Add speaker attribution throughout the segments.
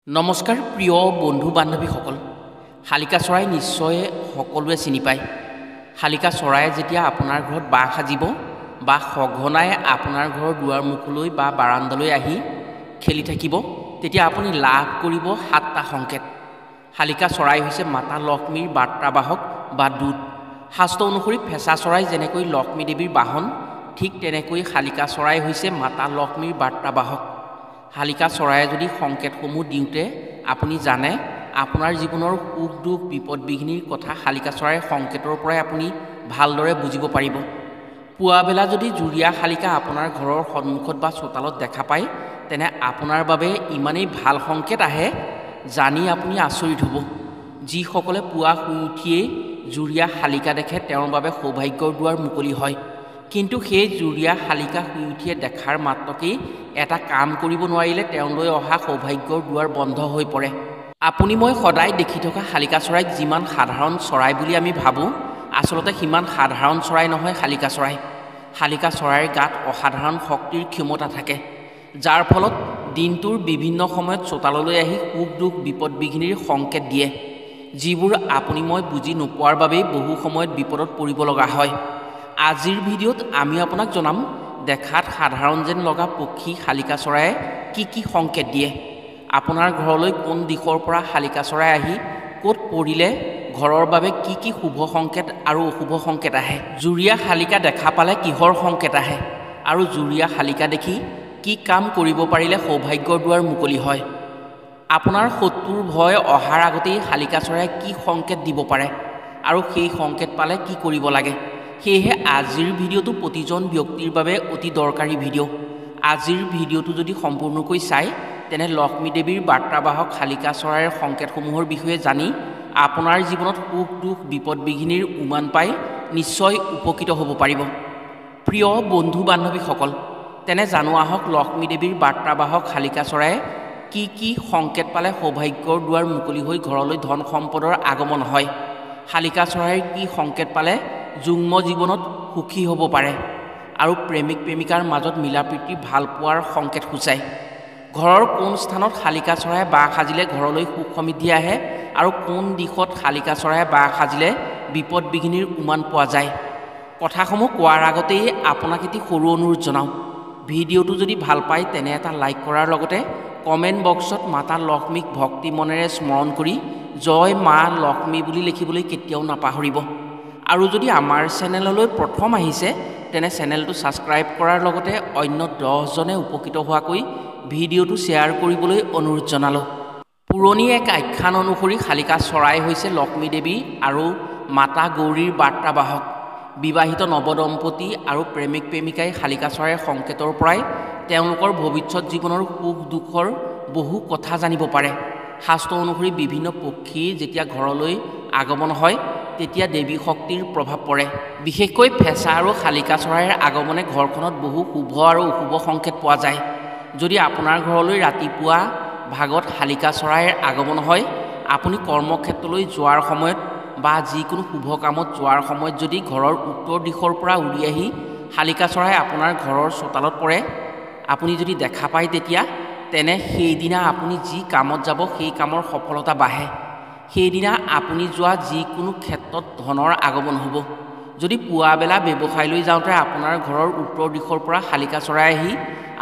Speaker 1: নমস্কাৰ প্ৰিয় বন্ধু বান্ধৱীসকল শালিকা চৰাই নিশ্চয় সকলোৱে চিনি পায় শালিকা চৰাই যেতিয়া আপোনাৰ ঘৰত বাহ সাজিব বা সঘনাই আপোনাৰ ঘৰৰ দুৱাৰ মুখলৈ বা বাৰান্দালৈ আহি খেলি থাকিব তেতিয়া আপুনি লাভ কৰিব 7টা সংকেত শালিকা চৰাই হৈছে মাতা লক্ষ্মীৰ বাৰ্তাবাহক বা দূত শাস্ত্ৰ অনুসৰি ফেঁচা চৰাই যেনেকৈ লক্ষ্মী দেৱীৰ বাহন ঠিক তেনেকৈ শালিকা চৰাই হৈছে মাতা লক্ষ্মীৰ বাৰ্তাবাহক শালিকা চৰায়ে যদি সংকেতসমূহ দিওঁতে আপুনি জানে আপোনাৰ জীৱনৰ সুখ দুখ বিপদ বিঘিনিৰ কথা শালিকা চৰাইৰ সংকেতৰ পৰাই আপুনি ভালদৰে বুজিব পাৰিব পুৱাবেলা যদি জুৰীয়া শালিকা আপোনাৰ ঘৰৰ সন্মুখত বা চোতালত দেখা পায় তেনে আপোনাৰ বাবে ইমানেই ভাল সংকেত আহে জানি আপুনি আচৰিত হ'ব যিসকলে পুৱা শুই উঠিয়েই জুৰীয়া শালিকা দেখে তেওঁৰ বাবে সৌভাগ্যৰ দুৱাৰ মুকলি হয় কিন্তু সেই জুৰীয়া শালিকা শুই উঠিয়ে দেখাৰ মাত্ৰকেই এটা কাম কৰিব নোৱাৰিলে তেওঁলৈ অহা সৌভাগ্যৰ দুৱাৰ বন্ধ হৈ পৰে আপুনি মই সদায় দেখি থকা শালিকা চৰাইক যিমান সাধাৰণ চৰাই বুলি আমি ভাবোঁ আচলতে সিমান সাধাৰণ চৰাই নহয় শালিকা চৰাইৰ গাত অসাধাৰণ শক্তিৰ ক্ষমতা থাকে যাৰ ফলত দিনটোৰ বিভিন্ন সময়ত চোতাললৈ আহি সুখ দুখ বিপদ বিঘিনিৰ সংকেত দিয়ে যিবোৰ আপুনি মই বুজি নোপোৱাৰ বাবেই বহু সময়ত বিপদত পৰিব লগা হয় আজিৰ ভিডিঅ'ত আমি আপোনাক জনাম দেখাত সাধাৰণ যেন লগা পক্ষী শালিকা চৰায়ে কি সংকেত দিয়ে আপোনাৰ ঘৰলৈ কোন দিশৰ পৰা শালিকা চৰাই আহি ক'ত পৰিলে ঘৰৰ বাবে কি শুভ সংকেত আৰু অশুভ সংকেত আহে জুৰীয়া শালিকা দেখা পালে কিহৰ সংকেত আহে আৰু জুৰীয়া শালিকা দেখি কি কাম কৰিব পাৰিলে সৌভাগ্যৰ দুৱাৰ মুকলি হয় আপোনাৰ শত্ৰুৰ ভয় অহাৰ আগতেই শালিকা চৰায়ে কি সংকেত দিব পাৰে আৰু সেই সংকেত পালে কি কৰিব লাগে সেয়েহে আজিৰ ভিডিঅ'টো প্ৰতিজন ব্যক্তিৰ বাবে অতি দৰকাৰী ভিডিঅ' আজিৰ ভিডিঅ'টো যদি সম্পূৰ্ণকৈ চাই তেনে লক্ষ্মী দেৱীৰ বাৰ্তাবাহক শালিকা চৰাইৰ সংকেতসমূহৰ বিষয়ে জানি আপোনাৰ জীৱনত সুখ দুখ বিপদ বিঘিনিৰ উমান পাই নিশ্চয় উপকৃত হ'ব পাৰিব প্ৰিয় বন্ধু বান্ধৱীসকল তেনে জানো আহক লক্ষ্মী দেৱীৰ বাৰ্তাবাহক শালিকা চৰায়ে কি সংকেত পালে সৌভাগ্যৰ দুৱাৰ মুকলি হৈ ঘৰলৈ ধন সম্পদৰ আগমন হয় শালিকা চৰাইৰ কি সংকেত পালে যুগ্ম জীৱনত সুখী হ'ব পাৰে আৰু প্ৰেমিক প্ৰেমিকাৰ মাজত মিলাপ্ৰীতি ভাল পোৱাৰ সংকেত সূচায় ঘৰৰ কোন স্থানত শালিকা চৰায়ে বাহ সাজিলে ঘৰলৈ সুখ সমৃদ্ধি আহে আৰু কোন দিশত শালিকা চৰায়ে বাহ সাজিলে বিপদ বিঘিনিৰ উমান পোৱা যায় কথাসমূহ কোৱাৰ আগতেই আপোনাক এটি সৰু অনুৰোধ জনাওঁ ভিডিঅ'টো যদি ভাল পায় তেনে এটা লাইক কৰাৰ লগতে কমেণ্ট বক্সত মাতা লক্ষ্মীক ভক্তি মনেৰে স্মৰণ কৰি জয় মা লক্ষ্মী বুলি লিখিবলৈ কেতিয়াও নাপাহৰিব আৰু যদি আমাৰ চেনেললৈ প্ৰথম আহিছে তেনে চেনেলটো ছাবস্ক্ৰাইব কৰাৰ লগতে অন্য 10জনে উপকৃত হোৱাকৈ ভিডিঅ'টো শ্বেয়াৰ কৰিবলৈ অনুৰোধ জনালোঁ পুৰণি এক আখ্যান অনুসৰি শালিকা চৰাই হৈছে লক্ষ্মী দেৱী আৰু মাতা গৌৰীৰ বাৰ্তাবাহক বিবাহিত নৱদম্পতি আৰু প্ৰেমিক প্ৰেমিকাই শালিকা চৰাইৰ সংকেতৰ পৰাই তেওঁলোকৰ ভৱিষ্যত জীৱনৰ সুখ দুখৰ বহু কথা জানিব পাৰে শাস্ত্ৰ অনুসৰি বিভিন্ন পক্ষী যেতিয়া ঘৰলৈ আগমন হয় তেতিয়া দেৱী শক্তিৰ প্ৰভাৱ পৰে বিশেষকৈ ফেঁচা আৰু শালিকা চৰাইৰ আগমনে ঘৰখনত বহু শুভ আৰু অশুভ সংকেত পোৱা যায় যদি আপোনাৰ ঘৰলৈ ৰাতিপুৱা ভাগত শালিকা চৰাইৰ আগমন হয় আপুনি কৰ্মক্ষেত্ৰলৈ যোৱাৰ সময়ত বা যিকোনো শুভ কামত যোৱাৰ সময়ত যদি ঘৰৰ উত্তৰ দিশৰ পৰা উৰি আহি শালিকা চৰাই আপোনাৰ ঘৰৰ চোতালত পৰে আপুনি যদি দেখা পায় তেতিয়া তেনে সেইদিনা আপুনি যি কামত যাব সেই কামৰ সফলতা বাঢ়ে সেইদিনা আপুনি যোৱা যিকোনো ক্ষেত্ৰত ধনৰ আগমন হ'ব যদি পুৱাবেলা ব্যৱসায়লৈ যাওঁতে আপোনাৰ ঘৰৰ উত্তৰ দিশৰ পৰা শালিকা চৰাই আহি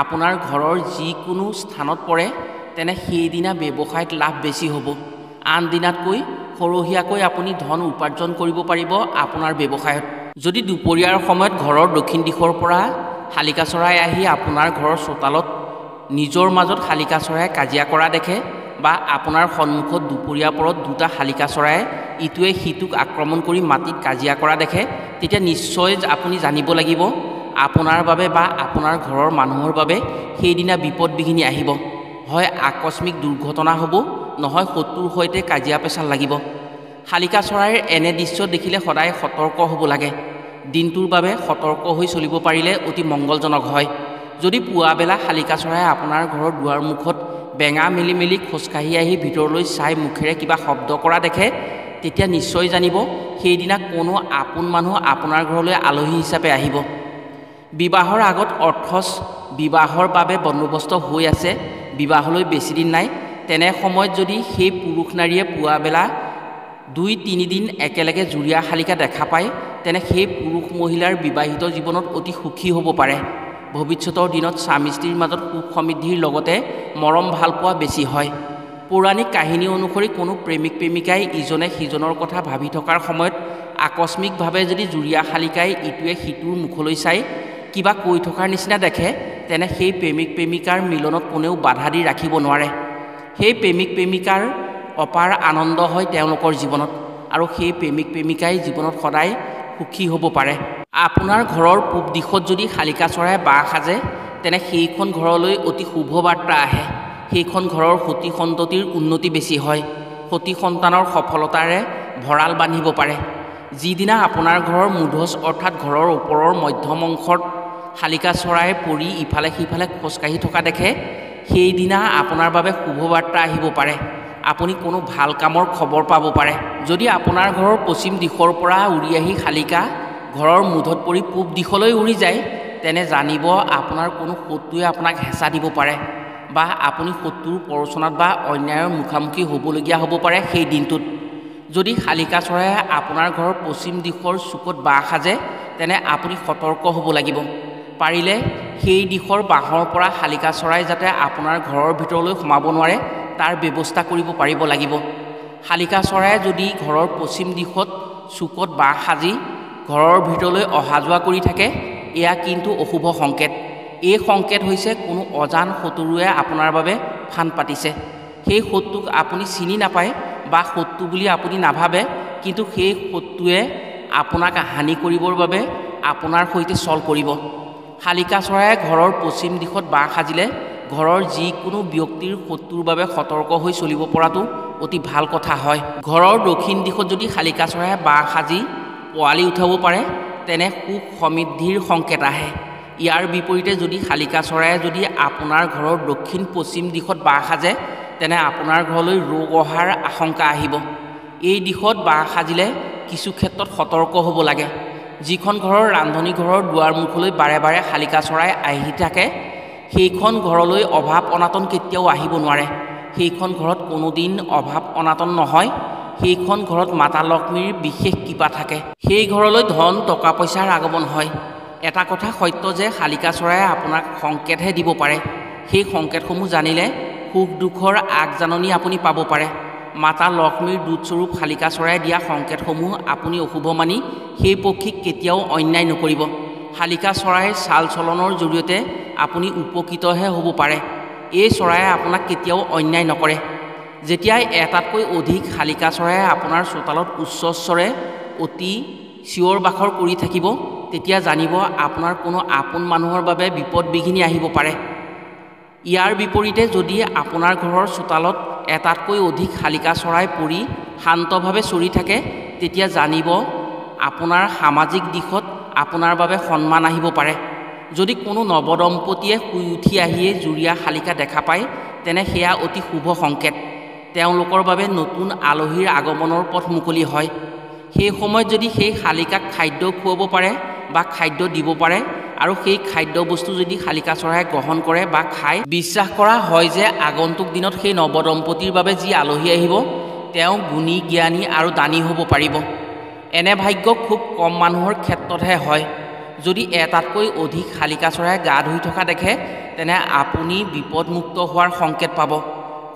Speaker 1: আপোনাৰ ঘৰৰ যিকোনো স্থানত পৰে তেনে সেইদিনা ব্যৱসায়ত লাভ বেছি হ'ব আন দিনাতকৈ সৰহীয়াকৈ আপুনি ধন উপাৰ্জন কৰিব পাৰিব আপোনাৰ ব্যৱসায়ত যদি দুপৰীয়াৰ সময়ত ঘৰৰ দক্ষিণ দিশৰ পৰা শালিকা চৰাই আহি আপোনাৰ ঘৰৰ চোতালত নিজৰ মাজত শালিকা চৰায়ে কাজিয়া কৰা দেখে বা আপোনাৰ সন্মুখত দুপৰীয়া পৰত দুটা শালিকা চৰায়ে ইটোৱে সিটোক আক্ৰমণ কৰি মাটিত কাজিয়া কৰা দেখে তেতিয়া নিশ্চয় আপুনি জানিব লাগিব আপোনাৰ বাবে বা আপোনাৰ ঘৰৰ মানুহৰ বাবে সেইদিনা বিপদ বিঘিনি আহিব হয় আকস্মিক দুৰ্ঘটনা হ'ব নহয় শত্ৰুৰ সৈতে কাজিয়া পেচাল লাগিব শালিকা চৰাইৰ এনে দৃশ্য দেখিলে সদায় সতৰ্ক হ'ব লাগে দিনটোৰ বাবে সতৰ্ক হৈ চলিব পাৰিলে অতি মংগলজনক হয় যদি পুৱাবেলা শালিকা চৰায়ে আপোনাৰ ঘৰৰ দুৱাৰ মুখত বেঙা মেলি খোজকাঢ়ি আহি ভিতৰলৈ চাই মুখেৰে কিবা শব্দ কৰা দেখে তেতিয়া নিশ্চয় জানিব সেইদিনা কোনো আপোন মানুহ আপোনাৰ ঘৰলৈ আলহী হিচাপে আহিব বিবাহৰ আগত অৰ্থচ বিবাহৰ বাবে বন্দোবস্ত হৈ আছে বিবাহলৈ বেছি দিন নাই তেনে সময়ত যদি সেই পুৰুষ নাৰীয়ে পুৱাবেলা 2-3 দিন একেলগে জুৰীয়া শালিকা দেখা পায় তেনে সেই পুৰুষ মহিলাৰ বিবাহিত জীৱনত অতি সুখী হ'ব পাৰে। ভৱিষ্যতৰ দিনত স্বামী স্ত্ৰীৰ মাজত সুখ সমৃদ্ধিৰ লগতে মৰম ভালপোৱা বেছি হয়। পৌৰাণিক কাহিনী অনুসৰি কোনো প্ৰেমিক প্ৰেমিকাই ইজনে সিজনৰ কথা ভাবি থকাৰ সময়ত আকস্মিকভাৱে যদি জুৰীয়া শালিকাই ইটোৱে সিটোৰ মুখলৈ চাই কিবা কৈ থকাৰ নিচিনা দেখে তেনে সেই প্ৰেমিক প্ৰেমিকাৰ মিলনত কোনেও বাধা দি ৰাখিব নোৱাৰে। সেই প্ৰেমিক প্ৰেমিকাৰ অপাৰ আনন্দ হয় তেওঁলোকৰ জীৱনত আৰু সেই প্ৰেমিক প্ৰেমিকাই জীৱনত সদায় সুখী হ'ব পাৰে। আপোনাৰ ঘৰৰ পূব দিশত যদি শালিকা চৰাই বাহ সাজে তেনে সেইখন ঘৰলৈ অতি শুভ বাৰ্তা আহে। সেইখন ঘৰৰ সতি সন্ততিৰ উন্নতি বেছি হয়। সতি সন্তানৰ সফলতাৰে ভঁৰাল বান্ধিব পাৰে। যিদিনা আপোনাৰ ঘৰৰ মূধচ অৰ্থাৎ ঘৰৰ ওপৰৰ মধ্যম অংশত শালিকা চৰাই পৰি ইফালে সিফালে খোজকাঢ়ি থকা দেখে সেইদিনা আপোনাৰ বাবে শুভ বাৰ্তা আহিব পাৰে। আপুনি কোনো ভাল কামৰ খবৰ পাব পাৰে। যদি আপোনাৰ ঘৰৰ পশ্চিম দিশৰ পৰা উৰি আহি শালিকা ঘৰৰ মূধত পৰি পূব দিশলৈ উৰি যায় তেনে জানিব আপোনাৰ কোনো শত্ৰুৱে আপোনাক হেঁচা দিব পাৰে বা আপুনি শত্ৰুৰ প্ৰৰোচনাত বা অন্যায়ৰ মুখামুখি হ'বলগীয়া হ'ব পাৰে সেই দিনটোত। যদি শালিকা চৰায়ে আপোনাৰ ঘৰৰ পশ্চিম দিশৰ চুকত বাহ সাজে তেনে আপুনি সতৰ্ক হ'ব লাগিব। পাৰিলে সেই দিশৰ বাঁহৰ পৰা শালিকা চৰাই যাতে আপোনাৰ ঘৰৰ ভিতৰলৈ সোমাব নোৱাৰে তাৰ ব্যৱস্থা কৰিব পাৰিব লাগিব। শালিকা চৰায়ে যদি ঘৰৰ পশ্চিম দিশত চুকত বাহ সাজি ঘৰৰ ভিতৰলৈ অহা যোৱা কৰি থাকে এয়া কিন্তু অশুভ সংকেত। এই সংকেত হৈছে কোনো অজান শত্ৰুৱে আপোনাৰ বাবে ফান পাতিছে। সেই শত্ৰুক আপুনি চিনি নাপায় বা শত্ৰু বুলি আপুনি নাভাবে, কিন্তু সেই শত্ৰুৱে আপোনাক হানি কৰিবৰ বাবে আপোনাৰ সৈতে চল কৰিব। শালিকা চৰায়ে ঘৰৰ পশ্চিম দিশত বাহ সাজিলে ঘৰৰ যিকোনো ব্যক্তিৰ শত্ৰুৰ বাবে সতৰ্ক হৈ চলিব পৰাটো অতি ভাল কথা হয়। ঘৰৰ দক্ষিণ দিশত যদি শালিকা চৰায়ে বাহ সাজি পোৱালি উঠাব পাৰে তেনে সুখ সমৃদ্ধিৰ সংকেত আহে। ইয়াৰ বিপৰীতে যদি শালিকা চৰায়ে যদি আপোনাৰ ঘৰৰ দক্ষিণ পশ্চিম দিশত বাহ সাজে তেনে আপোনাৰ ঘৰলৈ ৰোগ অহাৰ আশংকা আহিব। এই দিশত বাহ সাজিলে কিছু ক্ষেত্ৰত সতৰ্ক হ'ব লাগে। যিখন ঘৰৰ ৰান্ধনি ঘৰৰ দুৱাৰমুখলৈ বাৰে বাৰে শালিকা চৰাই আহি থাকে সেইখন ঘৰলৈ অভাৱ অনাটন কেতিয়াও আহিব নোৱাৰে। সেইখন ঘৰত কোনোদিন অভাৱ অনাটন নহয়। সেইখন ঘৰত মাতা লক্ষ্মীৰ বিশেষ কৃপা থাকে। সেই ঘৰলৈ ধন টকা পইচাৰ আগমন হয়। এটা কথা সত্য যে শালিকা চৰায়ে আপোনাক সংকেতহে দিব পাৰে। সেই সংকেতসমূহ জানিলে সুখ দুখৰ আগজাননী আপুনি পাব পাৰে। মাতা লক্ষ্মীৰ দূতস্বৰূপ শালিকা চৰায়ে দিয়া সংকেতসমূহ আপুনি অশুভ মানি সেই পক্ষীক কেতিয়াও অন্যায় নকৰিব। শালিকা চৰাইৰ চাল চলনৰ জৰিয়তে আপুনি উপকৃতহে হ'ব পাৰে। এই চৰায়ে আপোনাক কেতিয়াও অন্যায় নকৰে। যেতিয়াই এটাতকৈ অধিক শালিকা চৰায়ে আপোনাৰ চোতালত উচ্চ স্বৰে অতি চিঞৰ বাখৰ কৰি থাকিব তেতিয়া জানিব আপোনাৰ কোনো আপোন মানুহৰ বাবে বিপদ বিঘিনি আহিব পাৰে। ইয়াৰ বিপৰীতে যদি আপোনাৰ ঘৰৰ চোতালত এটাতকৈ অধিক শালিকা চৰাই পৰি শান্তভাৱে চৰি থাকে তেতিয়া জানিব আপোনাৰ সামাজিক দিশত আপোনাৰ বাবে সন্মান আহিব পাৰে। যদি কোনো নৱদম্পতীয়ে শুই উঠি আহিয়ে জুৰীয়া শালিকা দেখা পায় তেনে সেয়া অতি শুভ সংকেত। তেওঁলোকৰ বাবে নতুন আলহীৰ আগমনৰ পথ মুকলি হয়। সেই সময়ত যদি সেই শালিকাক খাদ্য খুৱাব পাৰে বা খাদ্য দিব পাৰে আৰু সেই খাদ্যবস্তু যদি শালিকা চৰায়ে গ্ৰহণ কৰে বা খায় বিশ্বাস কৰা হয় যে আগন্তুক দিনত সেই নৱদম্পতিৰ বাবে যি আলহী আহিব তেওঁ গুণী জ্ঞানী আৰু দানী হ'ব পাৰিব। এনে ভাগ্য খুব কম মানুহৰ ক্ষেত্ৰতহে হয়। যদি এটাতকৈ অধিক শালিকা চৰায়ে গা ধুই থকা দেখে তেনে আপুনি বিপদমুক্ত হোৱাৰ সংকেত পাব।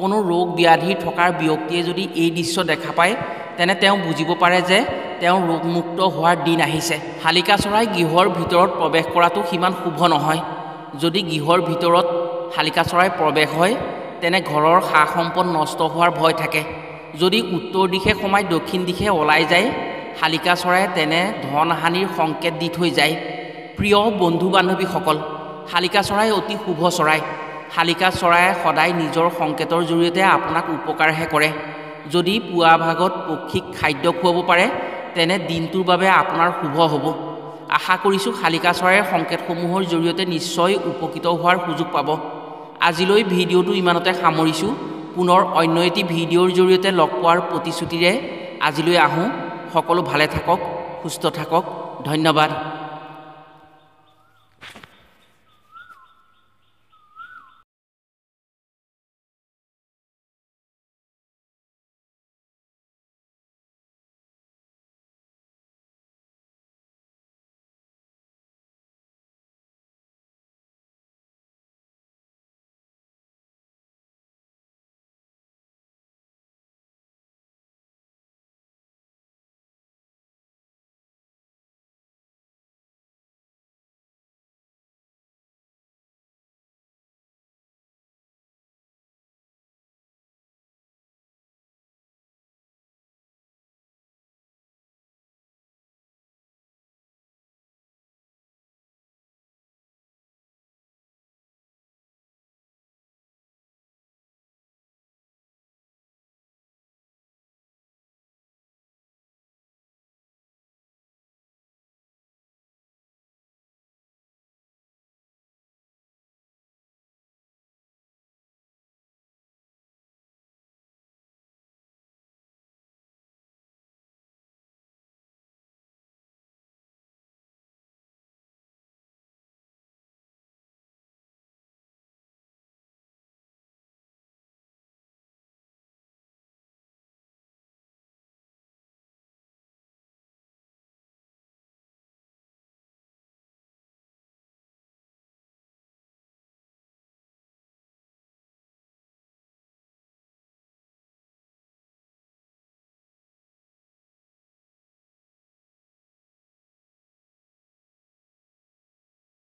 Speaker 1: কোনো ৰোগ ব্যাধি থকাৰ ব্যক্তিয়ে যদি এই দৃশ্য দেখা পায় তেনে তেওঁ বুজিব পাৰে যে তেওঁ ৰোগমুক্ত হোৱাৰ দিন আহিছে। শালিকা চৰাই গৃহৰ ভিতৰত প্ৰৱেশ কৰাটো সিমান শুভ নহয়। যদি গৃহৰ ভিতৰত শালিকা চৰাই প্ৰৱেশ হয় তেনে ঘৰৰ সা সম্পদ নষ্ট হোৱাৰ ভয় থাকে। যদি উত্তৰ দিশে সোমাই দক্ষিণ দিশে ওলাই যায় শালিকা চৰায়ে তেনে ধন হানিৰ সংকেত দি থৈ যায়। প্ৰিয় বন্ধু বান্ধৱীসকল, শালিকা চৰাই অতি শুভ চৰাই। শালিকা চৰায়ে সদায় নিজৰ সংকেতৰ জৰিয়তে আপোনাক উপকাৰহে কৰে। যদি পুৱা ভাগত পক্ষীক খাদ্য খুৱাব পাৰে তেনে দিনটোৰ বাবে আপোনাৰ শুভ হ'ব। আশা কৰিছোঁ শালিকা চৰাইৰ সংকেতসমূহৰ জৰিয়তে নিশ্চয় উপকৃত হোৱাৰ সুযোগ পাব। আজিলৈ ভিডিঅ'টো ইমানতে সামৰিছোঁ। পুনৰ অন্য এটি ভিডিঅ'ৰ জৰিয়তে লগ পোৱাৰ প্ৰতিশ্ৰুতিৰে আজিলৈ আহোঁ। সকলো ভালে থাকক, সুস্থ থাকক। ধন্যবাদ।